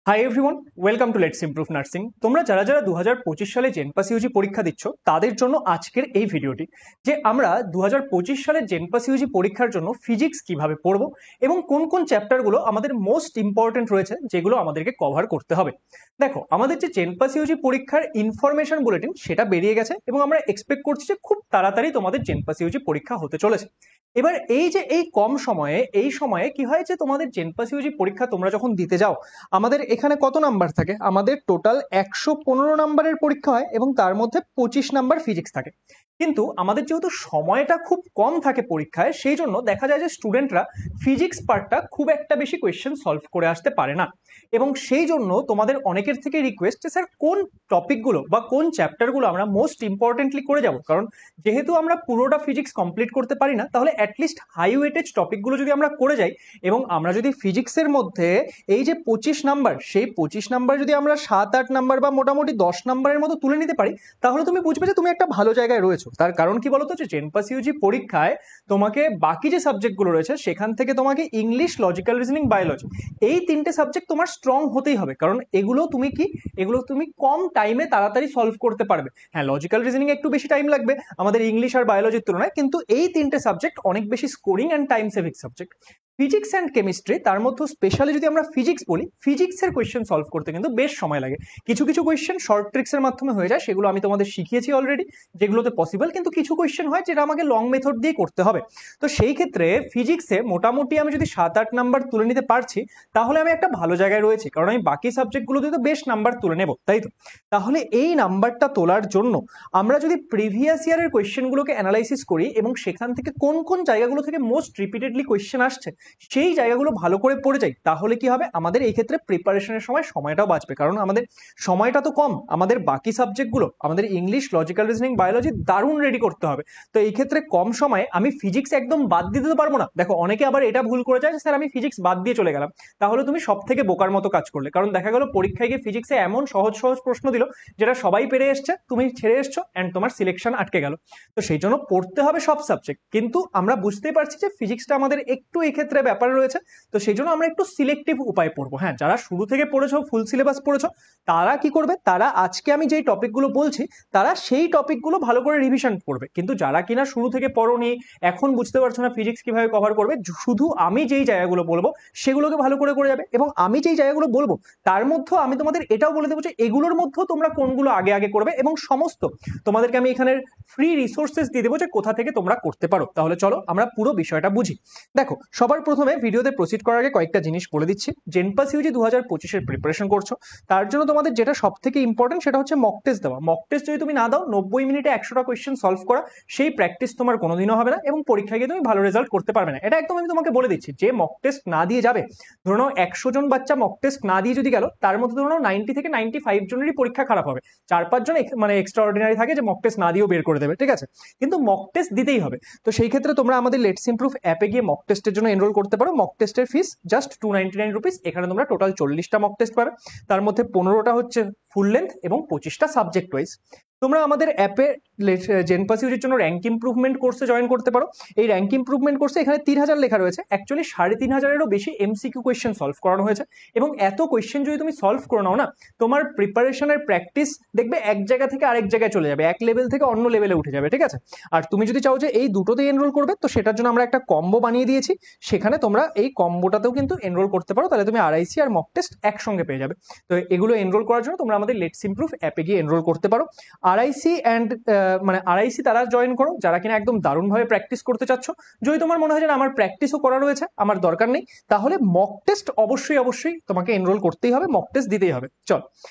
Hi everyone, welcome to let's improve nursing. তোমরা যারা যারা 2025 সালে জেনপাস ইউজি পরীক্ষা দিচ্ছ তাদের জন্য আজকের এই ভিডিওটি, যে আমরা 2025 সালে জেনপাস ইউজি পরীক্ষার জন্য ফিজিক্স কিভাবে পড়বো এবং কোন কোন চ্যাপ্টারগুলো আমাদের মোস্ট ইম্পর্টেন্ট রয়েছে যেগুলো আমাদেরকে কভার করতে হবে। দেখো, আমাদের যে জেনপাস ইউজি পরীক্ষার ইনফরমেশন বুলেটিন সেটা বেরিয়ে গেছে এবং আমরা এক্সপেক্ট করছি যে খুব তাড়াতাড়ি তোমাদের জেনপাস ইউজি পরীক্ষা হতে চলেছে। এবার এই কম সময়ে এই সময়ে কি হয় যে তোমাদের জেনপাস ইউজি পরীক্ষা তোমরা যখন দিতে যাও, আমাদের এখানে কত নাম্বার থাকে? আমাদের টোটাল 115 নাম্বারের পরীক্ষা হয় এবং তার মধ্যে 25 নাম্বার ফিজিক্স থাকে। কিন্তু আমাদের যেহেতু সময়টা খুব কম থাকে পরীক্ষায়, সেই জন্য দেখা যায় যে স্টুডেন্টরা ফিজিক্স পার্টটা খুব একটা বেশি কোয়েশ্চেন সলভ করে আসতে পারে না। এবং সেই জন্য তোমাদের অনেকের থেকে রিকোয়েস্ট যে স্যার কোন টপিকগুলো বা কোন চ্যাপ্টারগুলো আমরা মোস্ট ইম্পর্টেন্টলি করে যাব, কারণ যেহেতু আমরা পুরোটা ফিজিক্স কমপ্লিট করতে পারি না, তাহলে অ্যাটলিস্ট হাই ওয়েটেজ টপিকগুলো যদি আমরা করে যাই এবং আমরা যদি ফিজিক্সের মধ্যে এই যে 25 নাম্বার, সেই 25 নাম্বার যদি আমরা 7-8 নাম্বার বা মোটামুটি 10 নাম্বারের মতো তুলে নিতে পারি, তাহলে তুমি বুঝবে যে তুমি একটা ভালো জায়গায় রয়েছো। তার কারণ কি বলতো, যে জেনপাস ইউজি পরীক্ষায় তোমাকে বাকি যে সাবজেক্টগুলো রয়েছে সেখান থেকে তোমাকে ইংলিশ, লজিক্যাল রিজনিং, বায়োলজি, এই তিনটে সাবজেক্ট তোমার স্ট্রং হতেই হবে, কারণ এগুলো তুমি কম টাইমে তাড়াতাড়ি সলভ করতে পারবে। হ্যাঁ, লজিক্যাল রিজনিং একটু বেশি টাইম লাগবে আমাদের ইংলিশ আর বায়োলজির তুলনায়, কিন্তু এই তিনটে সাবজেক্ট অনেক বেশি scoring and time saving subject. Physics and chemistry, তার মধ্যে স্পেশালি যদি আমরা ফিজিক্স বলি, ফিজিক্সের কোয়েশ্চেন সলভ করতে কিন্তু বেশ সময় লাগে। কিছু কিছু কোয়েশ্চেন শর্ট ট্রিক্সের মাধ্যমে হয়ে যায়, সেগুলো আমি তোমাদের শিখিয়েছি অলরেডি, যেগুলোতে পসিবল, কিন্তু কিছু কোয়েশ্চেন হয় যেটা আমাকে লং মেথড দিয়ে করতে হবে। তো সেই ক্ষেত্রে ফিজিক্সে মোটামুটি আমি যদি 7-8 নাম্বার তুলে নিতে পারছি, তাহলে আমি একটা ভালো জায়গায় রয়েছি, কারণ আমি বাকি সাবজেক্টগুলোতে তো বেশ নাম্বার তুলে নেব, তাই তো? তাহলে এই নাম্বারটা তোলার জন্য আমরা যদি প্রিভিয়াস ইয়ারের কোয়েশ্চেনগুলোকে অ্যানালাইসিস করি এবং সেখান থেকে কোন কোন জায়গাগুলো থেকে মোস্ট রিপিটেডলি কোয়েশ্চেন আসছে সেই জায়গাগুলো ভালো করে পড়ে যাই, তাহলে কি হবে, আমাদের এই ক্ষেত্রে প্রিপারেশনের সময়টাও বাঁচবে, কারণ আমাদের সময়টা তো কম। আমাদের বাকি সাবজেক্টগুলো, আমাদের ইংলিশ, লজিক্যাল রিজনিং, বায়োলজি দারুণ রেডি করতে হবে। তো এই ক্ষেত্রে কম সময়ে আমি ফিজিক্স একদম বাদ দিতে তো পারবো না। দেখো, অনেকে আবার এটা ভুল করে যায় যে স্যার আমি ফিজিক্স বাদ দিয়ে চলে গেলাম। তাহলে তুমি সব থেকে বোকার মতো কাজ করলে, কারণ দেখা গেল পরীক্ষায় গিয়ে ফিজিক্সে এমন সহজ সহজ প্রশ্ন দিল যেটা সবাই পেরে এসছে, তুমি ছেড়ে এসছো অ্যান্ড তোমার সিলেকশন আটকে গেল। তো সেই জন্য পড়তে হবে সব সাবজেক্ট, কিন্তু আমরা বুঝতেই পারছি যে ফিজিক্সটা আমাদের একটু এই ক্ষেত্রে ব্যাপার রয়েছে। তো সেই জন্য আমরা একটু সিলেক্টিভ উপায় পড়বো। হ্যাঁ, যারা শুরু থেকে পড়েছো, ফুল সিলেবাস পড়েছো, তারা কি করবে, তারা আজকে আমি যেই টপিকগুলো বলছি তারা সেই টপিকগুলো ভালো করে রিভিশন করবে। কিন্তু যারা কিনা শুরু থেকে পড়োনি, এখন বুঝতে পারছো না ফিজিক্স কিভাবে কভার করবে, শুধু আমি যেই জায়গাগুলো বলবো সেগুলোকে ভালো করে করে যাবে। এবং আমি যেই জায়গাগুলো বলবো তার মধ্যেও আমি তোমাদের এটাও বলে দেবো যে এগুলোর মধ্যেও তোমরা কোনগুলো আগে আগে করবে, এবং সমস্ত তোমাদেরকে আমি এখানে ফ্রি রিসোর্সেস দিয়ে দেবো যে কোথা থেকে তোমরা করতে পারো। তাহলে চলো আমরা পুরো বিষয়টা বুঝি। দেখো, সবার প্রথমে ভিডিওতে প্রসিড করার আগে কয়েকটা জিনিস বলে দিচ্ছি। জেনপাস ইউজি 2025-এর প্রিপারেশন করছো, তার জন্য তোমাদের যেটা সব থেকে ইম্পর্টেন্ট সেটা হচ্ছে মক টেস্ট দেওয়া। মক টেস্ট যদি তুমি না দাও, 90 মিনিটে 100টা কোয়েশ্চেন সলভ করা, সেই প্র্যাকটিস তোমার কোনোদিনও হবে না এবং পরীক্ষায় গিয়ে তুমি ভালো রেজাল্ট করতে পারবে না। এটা একদম আমি তোমাকে বলে দিচ্ছি। যে মক টেস্ট না দিয়ে যাবে, ধরে নাও 100 জন বাচ্চা মক টেস্ট না দিয়ে যদি গেল, তার মধ্যে ধরে নাও 90 থেকে 95 জনেরই পরীক্ষা খারাপ হবে। 4-5 জন মানে এক্সট্রা অর্ডিনারি থাকে যে মক টেস্ট না দিয়েও বের করে দেবে, ঠিক আছে? কিন্তু মক টেস্ট দিতেই হবে। তো সেই ক্ষেত্রে তোমরা আমাদের লেটস ইমপ্রুভ অ্যাপে গিয়ে মক টেস্টের জন্য এনরোল করতে পারো। মক টেস্টের ফিস জাস্ট 299 রুপিস। এখানে তোমরা টোটাল 40টা মক টেস্ট পাবে, তার মধ্যে 15টা হচ্ছে ফুল লেন্থ এবং 25টা সাবজেক্ট ওয়াইজ। তোমরা আমাদের অ্যাপে জেনপাস ইউজির জন্য র্যাঙ্ক ইমপ্রুভমেন্ট কোর্সে জয়েন করতে পারো। এই র্যাঙ্ক ইমপ্রুভমেন্ট কোর্সে এখানে 3000 লেখা রয়েছে, অ্যাকচুয়ালি 3500-এরও বেশি এমসিকিউ কোয়েশ্চেন সলভ করানো হয়েছে। এবং এত কোয়েশ্চেন যদি তুমি সলভ করে নাও না, তোমার প্রিপারেশনের প্র্যাকটিস দেখবে এক জায়গা থেকে আরেক জায়গায় চলে যাবে, এক লেভেল থেকে অন্য লেভেলে উঠে যাবে, ঠিক আছে? আর তুমি যদি চাও যে এই দুটোতেই এনরোল করবে, তো সেটার জন্য আমরা একটা কম্বো বানিয়ে দিয়েছি। সেখানে তোমরা এই কম্বোটাতেও কিন্তু এনরোল করতে পারো, তাহলে তুমি আরআইসি আর মক টেস্ট একসঙ্গে পেয়ে যাবে। তো এগুলো এনরোল করার জন্য তোমরা আমাদের লেটস ইমপ্রুভ অ্যাপে গিয়ে এনরোল করতে পারো। আরআইসি অ্যান্ড মানে আরআইসি তারা জয়েন করো যারা কিনা একদম দারুণভাবে প্র্যাকটিস করতে চাচ্ছ। যদি তোমার মনে হয় যে আমার প্র্যাকটিসও করা রয়েছে, আমার দরকার নেই, তাহলে মক টেস্ট অবশ্যই অবশ্যই তোমাকে এনরোল করতেই হবে, মক টেস্ট দিতেই হবে। চল,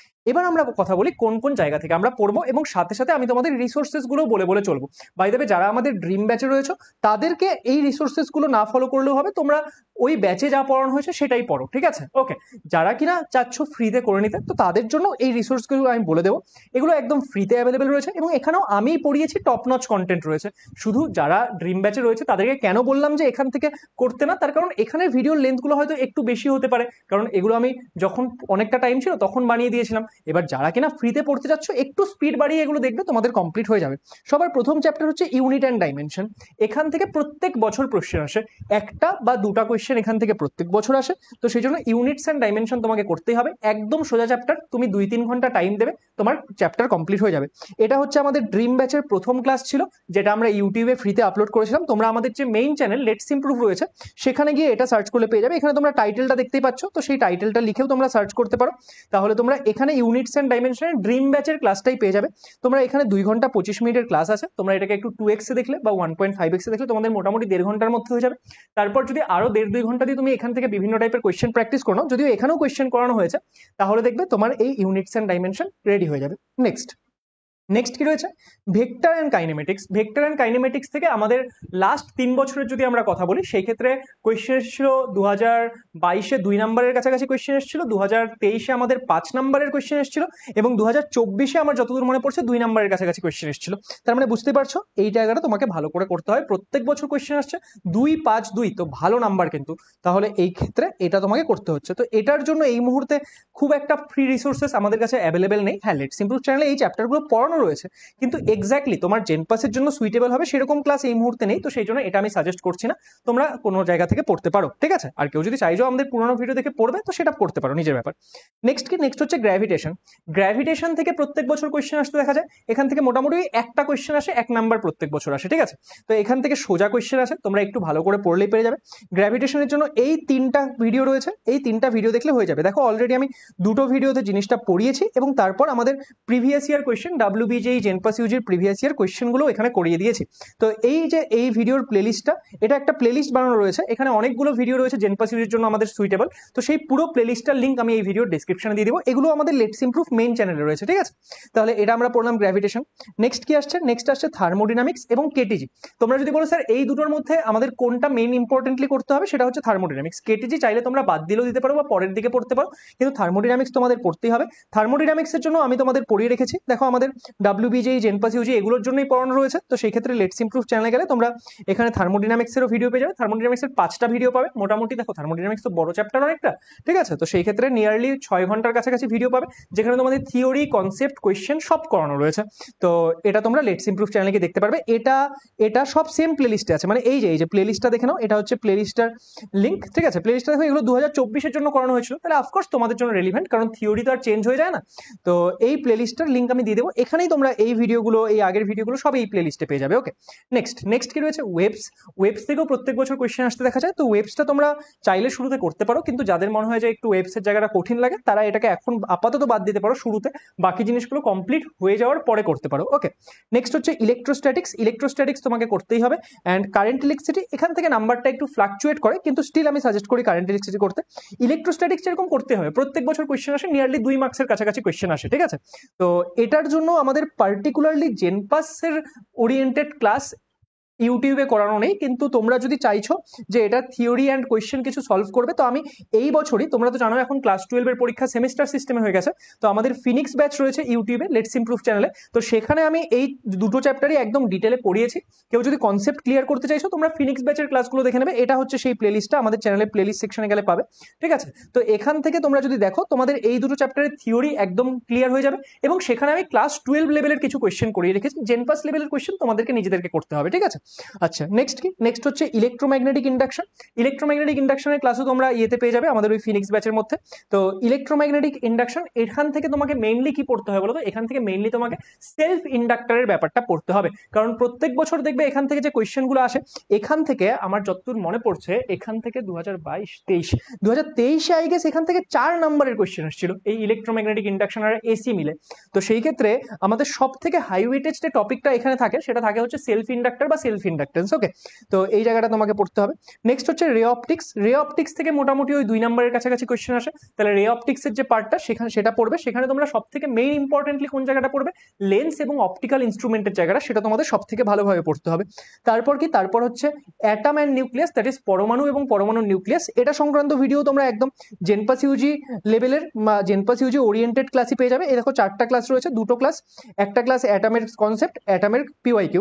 এবার আমরা কথা বলি কোন কোন জায়গা থেকে আমরা পড়বো, এবং সাথে সাথে আমি তোমাদের রিসোর্সেস গুলো বলে বলে চলবো। বাই দ্য ওয়ে, যারা আমাদের ড্রিম ব্যাচে রয়েছে তাদেরকে এই রিসোর্সেস গুলো না ফলো করলেও হবে, তোমরা ওই ব্যাচে যা পড়ানো হয়েছে সেটাই পড়ো, ঠিক আছে? ওকে, যারা কিনা চাচ্ছ ফ্রিতে করে নিতে, তো তাদের জন্য এই রিসোর্স গুলো আমি বলে দেবো। এগুলো একদম ফ্রিতে অ্যাভেলেবেল রয়েছে এবং এখানেও আমি পড়িয়েছি, টপ নচ কন্টেন্ট রয়েছে। শুধু যারা ড্রিম ব্যাচে রয়েছে তাদেরকে কেন বললাম যে এখান থেকে করতে না, তার কারণ এখানে ভিডিওর লেন্থগুলো হয়তো একটু বেশি হতে পারে, কারণ এগুলো আমি যখন অনেকটা টাইম ছিল তখন বানিয়ে দিয়েছিলাম। এবার যারা কিনা ফ্রিতে পড়তে যাচ্ছ একটু স্পিড বাড়িয়ে এগুলো দেখবে, তোমাদের কমপ্লিট হয়ে যাবে। সবার প্রথম চ্যাপ্টার হচ্ছে ইউনিট অ্যান্ড ডাইমেনশন। এখান থেকে প্রত্যেক বছর কোশ্চেন আসে, একটা বা দুটা কোশ্চেন এখান থেকে প্রত্যেক বছর আসে। তো সেই জন্য ইউনিটস অ্যান্ড ডাইমেনশন তোমাকে করতেই হবে, একদম সোজা চ্যাপ্টার, তুমি 2-3 ঘন্টা টাইম দেবে, তোমার চ্যাপ্টার কমপ্লিট হয়ে যাবে। এটা হচ্ছে আমাদের ড্রিম ব্যাচের প্রথম ক্লাস ছিল, যেটা আমরা ইউটিউবে ফ্রিতে আপলোড করেছিলাম। তোমরা আমাদের যে মেইন চ্যানেল লেটস ইমপ্রুভ রয়েছে, সেখানে গিয়ে এটা সার্চ করলে পেয়ে যাবে। এখানে তোমরা টাইটেলটা দেখতেই পাচ্ছ, তো সেই টাইটেলটা লিখেও তোমরা সার্চ করতে পারো, তাহলে তোমরা এখানে ইউনিটস অ্যান্ড ডাইমেনশনের ড্রিম ব্যাচের ক্লাসটাই পেয়ে যাবে। তোমরা এখানে 2 ঘন্টা 25 মিনিটের ক্লাস আছে, তোমরা এটাকে একটু 2x এ দেখলে বা 1.5x এ দেখলে তোমাদের মোটামুটি 1.5 ঘন্টার মধ্যে হয়ে যাবে। তারপর যদি আরো 1.5-2 ঘন্টা দিয়ে তুমি এখান থেকে বিভিন্ন টাইপের কোয়েশ্চেন প্র্যাকটিস করো, যদিও এখানেও কোয়েশ্চেন করানো হয়েছে, তাহলে দেখবে তোমার এই ইউনিটস অ্যান্ড ডাইমেনশন রেডি হয়ে যাবে। নেক্সট কি রয়েছে, vector and kinematics. Vector and kinematics থেকে আমাদের লাস্ট 3 বছরের যদি আমরা কথা বলি, সেই ক্ষেত্রে কোয়েশ্চেন এসেছিল 2022-এ 2 নম্বরের কাছাকাছি কোয়েশ্চেন এসেছিল, 2023-এ আমাদের 5 নম্বরের কোয়েশ্চেন এসেছিল, এবং 2024-এ আমার যতদূর মনে পড়ছে 2 নম্বরের কাছাকাছি কোয়েশ্চেন এসেছিল। তার মানে বুঝতে পারছো এই জায়গাটা তোমাকে ভালো করে করতে হয়। প্রত্যেক বছর কোয়েশ্চেন আসছে 2-5-2, তো ভালো নাম্বার কিন্তু, তাহলে এই ক্ষেত্রে এটা তোমাকে করতে হচ্ছে। তো এটার জন্য এই মুহূর্তে খুব একটা ফ্রি রিসোর্সেস আমাদের কাছে অ্যাভেলেবেল নেই। হ্যাঁ, লেটস ইমপ্রুভ চ্যানেলে এই চ্যাপ্টারগুলো পড়ানো রয়েছে, কিন্তু এক্স্যাক্টলি তোমার জেনপাসের জন্য সুইটেবল হবে সেরকম ক্লাস এই মুহূর্তে নেই, তো সেই জন্য এটা আমি সাজেস্ট করছি না। তোমরা কোনো জায়গা থেকে পড়তে পারো, ঠিক আছে? আর কেউ যদি চাইছো আমাদের পুরোনো ভিডিও দেখে পড়বে, তো সেটা করতে পারো, নিজের ব্যাপার। নেক্সট হচ্ছে গ্র্যাভিটেশন। গ্র্যাভিটেশন থেকে প্রত্যেক বছর কোয়েশ্চেন আসতে দেখা যায়। এখান থেকে মোটামুটি একটা কোয়েশ্চেন আসে, 1 নাম্বার প্রত্যেক বছর আসে, ঠিক আছে? তো এখান থেকে সোজা কোয়েশ্চেন আসে, তোমরা একটু ভালো করে পড়লেই পেরে যাবে। গ্র্যাভিটেশনের জন্য এই 3টা ভিডিও রয়েছে, এই 3টা ভিডিও দেখলে হয়ে যাবে। দেখো অলরেডি আমি 2টো ভিডিওতে জিনিসটা পড়িয়েছি, এবং তারপর আমাদের previous year question WBJEE জেনপাস ইউজির previous year কোয়েশ্চেনগুলো এখানে করিয়ে দিয়েছি। তো এই যে এই ভিডিওর প্লেলিস্টটা, এটা একটা প্লেলিস্ট বানানো রয়েছে, এখানে অনেকগুলো ভিডিও রয়েছে জেনপাস ইউজির জন্য আমাদের সুইটেবল। তো সেই পুরো প্লেলিস্টটার লিঙ্ক আমি এই ভিডিওর ডেসক্রিপশনে দিয়ে দেবো। এগুলো আমাদের লেটস ইমপ্রুভ মেইন চ্যানেলে রয়েছে, ঠিক আছে? তাহলে এটা আমরা পড়লাম গ্র্যাভিটেশন। নেক্সট কি আসছে, নেক্সট আসছে থার্মোডিনামিক্স এবং কেটিজি। তোমরা যদি বলো স্যার এই দুটোর মধ্যে আমাদের কোনটা মেইন ইম্পর্টেন্টলি করতে হবে, সেটা হচ্ছে থার্মোডিনামিক্স। কেটিজি চাইলে তোমরা বাদ দিলেও দিতে পারো বা পরের দিকে পড়তে পারো, কিন্তু থার্মোডিনামিক্স তোমাদের পড়তেই হবে। থার্মোডিনামিক্সের জন্য আমি তোমাদের পড়িয়ে রেখেছি, দেখো আমাদের WBJEE জেনপাস ইউজি এগুলোর জন্যই পড়ানো রয়েছে। তো সেই ক্ষেত্রে লেটস ইমপ্রুভ চ্যানেলে গেলে তোমরা এখানে থার্মোডিনামিক্সেরও ভিডিও পেয়ে যাবে। থার্মোডিনামিক্সের 5টা ভিডিও পাবে মোটামুটি। দেখো থার্মোডিনামিক্স তো বড় চ্যাপ্টার অনেকটা, ঠিক আছে? তো সেই ক্ষেত্রে নিয়ারলি 6 ঘন্টার কাছাকাছি ভিডিও পাবে, যেখানে তোমাদের থিওরি, কনসেপ্ট, কোয়েশ্চেন সব করানো রয়েছে। তো এটা তোমরা লেটস ইমপ্রুভ চ্যানেলে গিয়ে দেখতে পারবে। এটা সব সেম প্লেলিস্টে আছে, মানে এই যে প্লেলিস্টটা দেখে নাও, এটা হচ্ছে প্লেলিস্টার লিঙ্ক, ঠিক আছে? প্লেলিস্টটা দেখো, এগুলো 2024-এর জন্য করানো হয়েছিল, তাহলে অফকোর্স তোমাদের জন্য রেলিভেন্ট, কারণ থিওরি তো আর চেঞ্জ হয়ে যায় না। তো এই প্লেলিস্টটার লিঙ্ক আমি দিয়ে দেবো, এখানেই তোমরা এই ভিডিওগুলো, এই আগের ভিডিওগুলো সব এই প্লেলিস্টে পেয়ে যাবে। ওকে, নেক্সট কি রয়েছে, ওয়েবস থেকেও প্রত্যেক বছর কোয়েশ্চেন আসতে দেখা যায়। তো ওয়েবসটা তোমরা চাইলে শুরুতে করতে পারো, কিন্তু যাদের মনে হয় যে একটু ওয়েবসের জায়গাটা কঠিন লাগে, তারা এটাকে এখন আপাতত বাদ দিতে পারো শুরুতে, বাকি জিনিসগুলো কমপ্লিট হয়ে যাওয়ার পরে করতে পারো। ওকে, নেক্সট হচ্ছে ইলেকট্রোস্ট্যাটিক্স তোমাকে করতেই হবে। অ্যান্ড কারেন্ট ইলেকট্রিসিটি, এখান থেকে নাম্বারটা একটু ফ্লাকচুয়েট করে, কিন্তু স্টিল আমি সাজেস্ট করি কারেন্ট ইলেকট্রিসিটি করতে। ইলেকট্রোস্ট্যাটিক্স এরকম করতে হবে, প্রত্যেক বছর কোয়েশ্চেন আসে, নিয়ারলি 2 মার্কসের কাছাকাছি কোয়েশ্চেন আসে, ঠিক আছে? তো এটার জন্য আমাদের পার্টিকুলারলি জেনপাসের ওরিয়েন্টেড ক্লাস ইউটিউবে করানো নেই, কিন্তু তোমরা যদি চাইছো যে এটা থিওরি অ্যান্ড কোয়েশ্চেন কিছু সলভ করবে, তো আমি এই বছরই, তোমরা তো জানো এখন ক্লাস 12-এর পরীক্ষা সেমিস্টার সিস্টেমে হয়ে গেছে, তো আমাদের ফিনিক্স ব্যাচ রয়েছে ইউটিউবে লেটস ইমপ্রুভ চ্যানেলে। তো সেখানে আমি এই দুটো চ্যাপ্টারই একদম ডিটেলে পড়িয়েছি। কেউ যদি কনসেপ্ট ক্লিয়ার করতে চাইছো, তোমরা ফিনিক্স ব্যাচের ক্লাসগুলো দেখে নেবে। এটা হচ্ছে সেই প্লেলিস্টটা, আমাদের চ্যানেলের প্লেলিস্ট সেকশনে গেলে পাবে, ঠিক আছে? তো এখান থেকে তোমরা যদি দেখো, তোমাদের এই দুটো চ্যাপ্টারের থিওরি একদম ক্লিয়ার হয়ে যাবে, এবং সেখানে আমি ক্লাস 12 লেভেলের কিছু কোয়েশ্চেন করিয়ে রেখেছি। জেনপাস লেভেলের কোয়েশ্চেন তোমাদেরকে নিজেদেরকে করতে হবে, ঠিক আছে? আচ্ছা, নেক্সট হচ্ছে ইলেকট্রোম্যাগনেটিক ইন্ডাকশন। ইলেকট্রোম্যাগনেটিক ইন্ডাকশনের ক্লাসও তোমরা ইয়েতে পেয়ে যাবে, আমাদের ওই ফিনিক্স ব্যাচের মধ্যে। তো ইলেকট্রোম্যাগনেটিক ইন্ডাকশন, এখান থেকে তোমাকে মেইনলি কি পড়তে হবে বলো তো? এখান থেকে মেইনলি তোমাকে সেলফ ইন্ডাক্টরের ব্যাপারটা পড়তে হবে, কারণ প্রত্যেক বছর দেখবে এখান থেকে যে কোয়েশ্চেনগুলো আসে, এখান থেকে আমার যতদূর মনে পড়ছে, এখান থেকে 2022-23 আই গেস এখান থেকে 4 নম্বরের কোয়েশ্চেন আসছিল এই ইলেকট্রোম্যাগনেটিক ইন্ডাকশন আর এসি মিলে। তো সেই ক্ষেত্রে আমাদের সব থেকে হাই ওয়েটেজ যে টপিকটা এখানে থাকে, সেটা থাকে হচ্ছে সেলফ ইন্ডাক্টর বা সেলফ ইন্ডাক্টেন্স। ওকে, তো এই জায়গাটা তোমাকে পড়তে হবে। নেক্সট হচ্ছে রে অপটিক্স থেকে মোটামুটি ওই 2 নম্বরের কাছাকাছি কোয়েশ্চেন আসে, তাহলে রে অপটিক্সের যে পার্টটা সেটা পড়বে। সেখানে তোমরা সব থেকে মেইন ইম্পর্টেন্টলি কোন জায়গাটা পড়বে, লেন্স এবং অপটিক্যাল ইনস্ট্রুমেন্টের জায়গাটা, সেটা তোমাদের সব থেকে ভালোভাবে পড়তে হবে। তারপর হচ্ছে atom and nucleus, that is পরমাণু এবং পরমাণুর নিউক্লিয়াস। এটা সংক্রান্ত ভিডিও তোমরা একদম জেনপাস ইউজি লেভেলের, জেনপাস ইউজি ওরিয়েন্টেড ক্লাসই পেয়ে যাবে। এই দেখো 4টা ক্লাস রয়েছে, 2টো ক্লাস, একটা ক্লাস অ্যাটমের কনসেপ্ট, অ্যাটমের PYQ,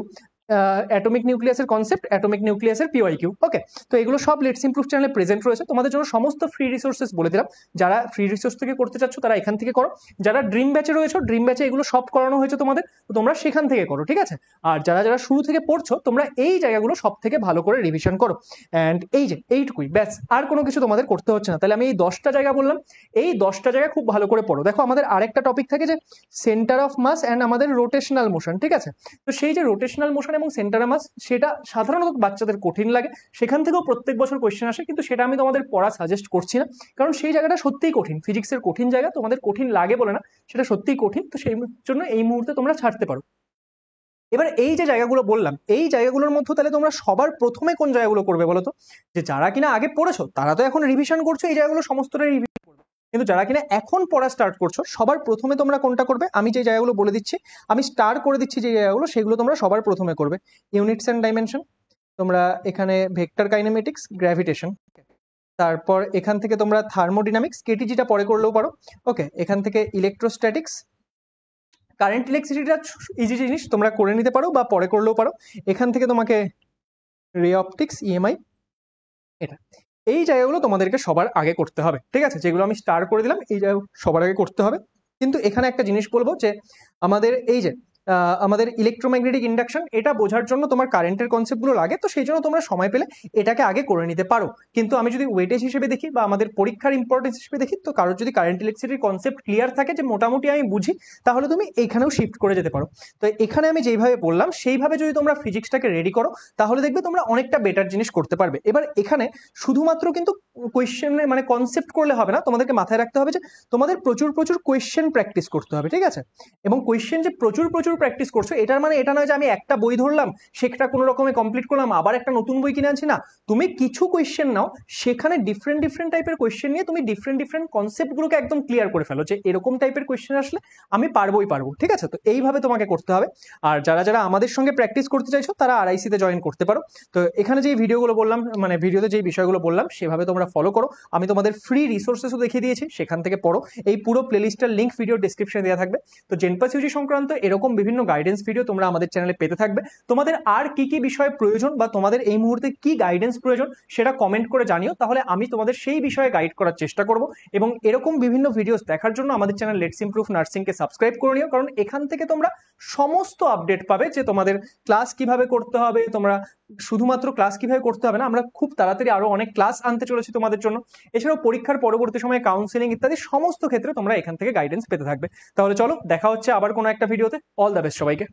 অ্যাটমিক নিউক্লিয়াসের কনসেপ্ট, অ্যাটমিক নিউক্লিয়াসের পিওয়াইকিউ। ওকে, তো এগুলো সব লেটস ইমপ্রুভ চ্যানেলে প্রেজেন্ট রয়েছে। তোমাদের জন্য সমস্ত ফ্রি রিসোর্সেস বলে দিলাম। যারা ফ্রি রিসোর্স থেকে করতে চাচ্ছ তারা এখান থেকে করো, যারা ড্রিম ব্যাচে রয়েছে ড্রিম ব্যাচে এগুলো সব করানো হয়েছে তোমাদের, তো তোমরা সেখান থেকে করো, ঠিক আছে। আর যারা যারা শুরু থেকে পড়ছো তোমরা এই জায়গাগুলো সব থেকে ভালো করে রিভিশন করো। অ্যান্ড এই যে এইটুকুই ব্যাস, আর কোনো কিছু তোমাদের করতে হচ্ছে না। তাহলে আমি এই 10টা জায়গা বললাম, এই 10টা জায়গা খুব ভালো করে পড়ো। দেখো আমাদের আরেকটা টপিক থাকে যে সেন্টার অফ মাস অ্যান্ড আমাদের রোটেশনাল মোশন, ঠিক আছে। তো সেই যে রোটেশনাল মোশন এবং সেন্টার অফ মাস, সেটা সাধারণত বাচ্চাদের কঠিন লাগে, সেখান থেকেও প্রত্যেক বছর কোয়েশ্চেন আসে, কিন্তু সেটা আমি তোমাদের পড়া সাজেস্ট করছি না, কারণ সেই জায়গাটা সত্যিই কঠিন, ফিজিক্সের কঠিন জায়গা, তোমাদের কঠিন লাগে বলে না, সেটা সত্যিই কঠিন। তো সেই জন্য এই মুহূর্তে তোমরা ছাড়তে পারো। এবার এই যে জায়গাগুলো বললাম, এই জায়গাগুলোর মধ্যে তাহলে তোমরা সবার প্রথমে কোন জায়গাগুলো করবে বলো তো? যে যারা কিনা আগে পড়েছো তারা তো এখন রিভিশন করছো, এই জায়গাগুলো সমস্তটাই রিভিশন করবে, কিন্তু যারা কিনা এখন পড়া স্টার্ট করছো সবার প্রথমে তোমরা কোনটা করবে? আমি যে জায়গাগুলো বলে দিচ্ছি, আমি স্টার করে দিচ্ছি যে জায়গাগুলো, সেগুলো তোমরা সবার প্রথমে করবে। ইউনিটস অ্যান্ড ডাইমেনশন, তোমরা এখানে ভেক্টর কাইনেমেটিক্স, গ্র্যাভিটেশন, তারপর এখান থেকে তোমরা থার্মোডিনামিক্স, কেটিজিটা পরে করলেও পারো। ওকে, এখান থেকে ইলেকট্রোস্ট্যাটিক্স, কারেন্ট ইলেকট্রিসিটিটা ইজি জিনিস, তোমরা করে নিতে পারো বা পরে করলেও পারো। এখান থেকে তোমাকে রে অপটিক্স, ইএমআই, এটা এই জায়গাগুলো তোমাদেরকে সবার আগে করতে হবে, ঠিক আছে। যেগুলো আমি স্টার করে দিলাম এই জায়গা সবার আগে করতে হবে। কিন্তু এখানে একটা জিনিস বলবো যে আমাদের এই যে আমাদের ইলেকট্রোম্যাগনেটিক ইন্ডাকশন, এটা বোঝার জন্য তোমার কারেন্টের কনসেপ্টগুলো লাগে, তো সেই জন্য তোমরা সময় পেলে এটাকে আগে করে নিতে পারো। কিন্তু আমি যদি ওয়েটেজ হিসেবে দেখি বা আমাদের পরীক্ষার ইম্পর্টেন্স হিসেবে দেখি, তো কারোর যদি কারেন্ট ইলেকট্রিসিটির কনসেপ্ট ক্লিয়ার থাকে যে মোটামুটি আমি বুঝি, তাহলে তুমি এইখানেও শিফট করে যেতে পারো। তো এখানে আমি যেইভাবে বললাম সেইভাবে যদি তোমরা ফিজিক্সটাকে রেডি করো, তাহলে দেখবে তোমরা অনেকটা বেটার জিনিস করতে পারবে। এবার এখানে শুধুমাত্র কিন্তু কোয়েশ্চেনে মানে কনসেপ্ট করলে হবে না, তোমাদেরকে মাথায় রাখতে হবে যে তোমাদের প্রচুর প্রচুর কোয়েশ্চেন প্র্যাকটিস করতে হবে, ঠিক আছে। এবং কোয়েশ্চেন যে প্রচুর প্রচুর প্র্যাকটিস করছো, এটার মানে এটা নয় যে আমি একটা বই ধরলাম, সেটা কোনো রকমে কমপ্লিট করলাম, আবার একটা নতুন বই কিনে আনছি, না। তুমি কিছু কোয়েশ্চেন নাও, সেখানে ডিফারেন্ট ডিফারেন্ট টাইপের কোয়েশ্চেন নিয়ে তুমি ডিফারেন্ট ডিফারেন্ট কনসেপ্টগুলোকে একদম ক্লিয়ার করে ফেলো, যে এরকম টাইপের কোয়েশ্চেন আসলে আমি পারবোই পারবো, ঠিক আছে। তো এইভাবে তোমাকে করতে হবে। আর যারা যারা আমাদের সঙ্গে প্র্যাকটিস করতে চাইছো তারা আরআইসিতে জয়েন করতে পারো। তো এখানে যে ভিডিওগুলো বললাম, মানে ভিডিওতে যে বিষয়গুলো বললাম সেভাবে তোমরা ফলো করো। আমি তোমাদের ফ্রি রিসোর্সেসও দেখিয়ে দিয়েছি, সেখান থেকে পড়ো। এই পুরো প্লেলিস্টের লিঙ্ক ভিডিও ডিসক্রিপশনে দেওয়া থাকবে। তো জেনপাস ইউজি সংক্রান্ত এরকম বিভিন্ন গাইডেন্স ভিডিও তোমরা আমাদের চ্যানেলে পেতে থাকবে। তোমাদের আর কি কি বিষয় প্রয়োজন বা তোমাদের এই মুহূর্তে কি গাইডেন্স প্রয়োজন সেটা কমেন্ট করে জানিও, তাহলে আমি তোমাদের সেই বিষয়ে গাইড করার চেষ্টা করব। এবং এরকম বিভিন্ন ভিডিওস দেখার জন্য আমাদের চ্যানেল লেটস ইমপ্রুভ নার্সিংকে সাবস্ক্রাইব করে নিও, কারণ এখান থেকে তোমরা সমস্ত আপডেট পাবে যে তোমাদের ক্লাস কিভাবে করতে হবে। তোমরা শুধুমাত্র ক্লাস কিভাবে করতে হবে না, আমরা খুব তাড়াতাড়ি আরো অনেক ক্লাস আনতে চলেছি তোমাদের জন্য। এছাড়াও পরীক্ষার পরবর্তী সময়ে কাউন্সিলিং ইত্যাদি সমস্ত ক্ষেত্রে তোমরা এখান থেকে গাইডেন্স পেতে থাকবে। তাহলে চলো, দেখা হচ্ছে আবার কোনো একটা ভিডিওতে। অল দ্য বেস্ট সবাইকে।